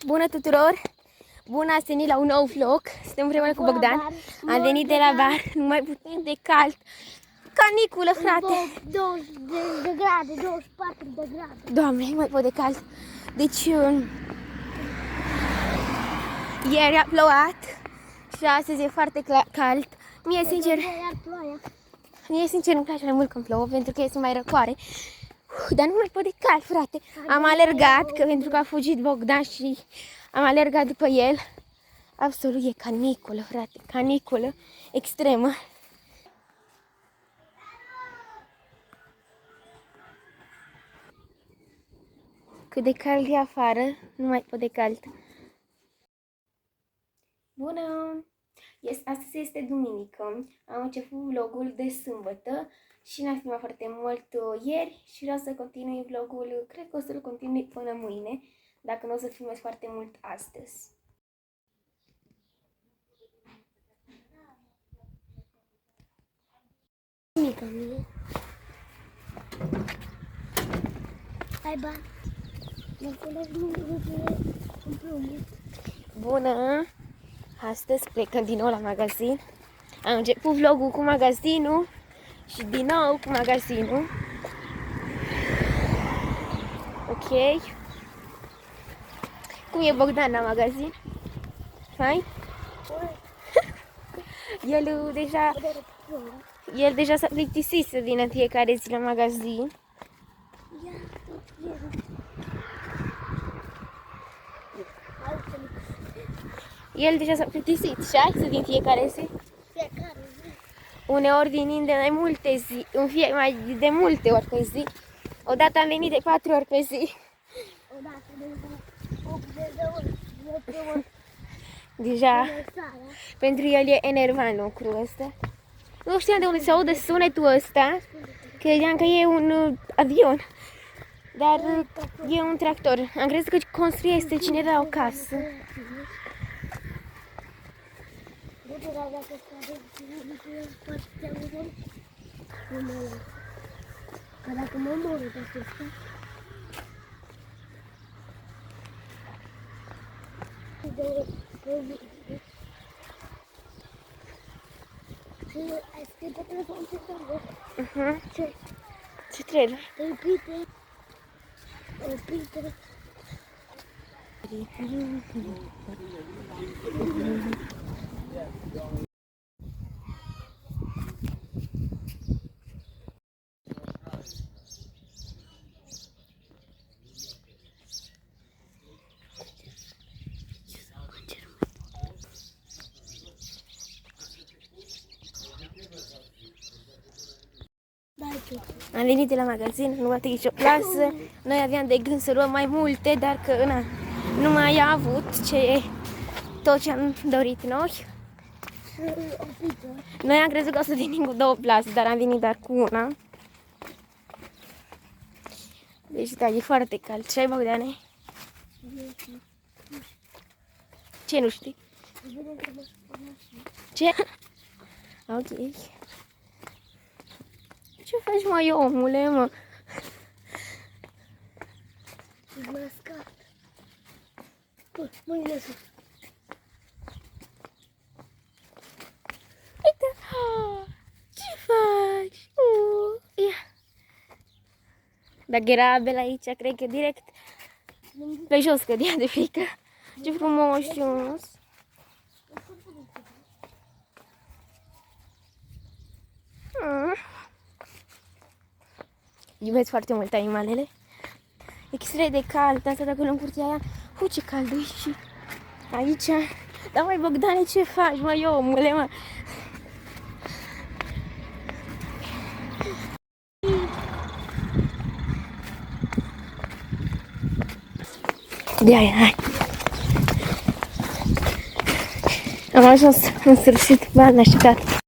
Bună tuturor! Bună ați venit la un nou vlog. Suntem împreună cu Bogdan. Am venit de la bar, nu mai putem de cald. Caniculă, frate! 20 de grade, 24 de grade. Doamne, nu mai pot de cald. Deci, ieri a plouat și astăzi e foarte cald. Mie, sincer, îmi place mai mult când plouă, pentru că iese mai răcoare. Dar nu mai pot de cald, frate. Am alergat, că pentru că a fugit Bogdan și am alergat după el. Absolut, e caniculă, frate, caniculă extremă. Cât de cald e afară, nu mai pot de cald. Bună! Astăzi este duminică. Am început vlogul de sâmbătă și ne-a filmat foarte mult ieri și vreau să continui vlogul, cred că o să-l continui până mâine, dacă nu o să filmez foarte mult astăzi. Mică mie. Hai bani. Bună! Astăzi plecăm din nou la magazin. Am început vlogul cu magazinul și din nou cu magazinul. Ok. Cum e Bogdan la magazin? Hai? El deja s-a plictisit să vină fiecare zi la magazin. El deja s-a plictisit și hai să vin fiecare zi. Fiecare zi. Uneori vin de mai multe zi, mai de multe ori pe zi. Odată am venit de 4 ori pe zi. Odată de 80 de ori. Deja, pentru el e enervant lucrul ăsta. Nu știam de unde se aude sunetul ăsta. Credeam că e un avion. Dar e un tractor. Am crezut că construiește cineva o casă. Că dacă mă mor pe asta. Ai scris pe telefon ce trebuie? Ce? Ce trebuie? Repite. Am venit de la magazin, nu bate nicio plasă. Noi aveam de gând să luăm mai multe, dar că nu mai a avut tot ce am dorit noi. Noi am crezut că o să venim cu 2 plase, dar am venit doar cu una. Deci da, e foarte cald. Ce ai, Bogdane? Ce nu știi? Ce? Ok. Ce faci, mai omule, mă? Ești mascat. Păi, mâinile sus. Uite! Ce faci? Ia! Dacă era Abel aici, cred că direct pe jos cădea de frică. Ce frumos! Iubesc foarte mult animalele. Extrem de cald, am stat acolo în curtea aia. Ce cald e și aici. Dar măi, Bogdane, ce faci, măi, omule, mă? De aia, hai. Am ajuns în sfârșit, v-am așteptat.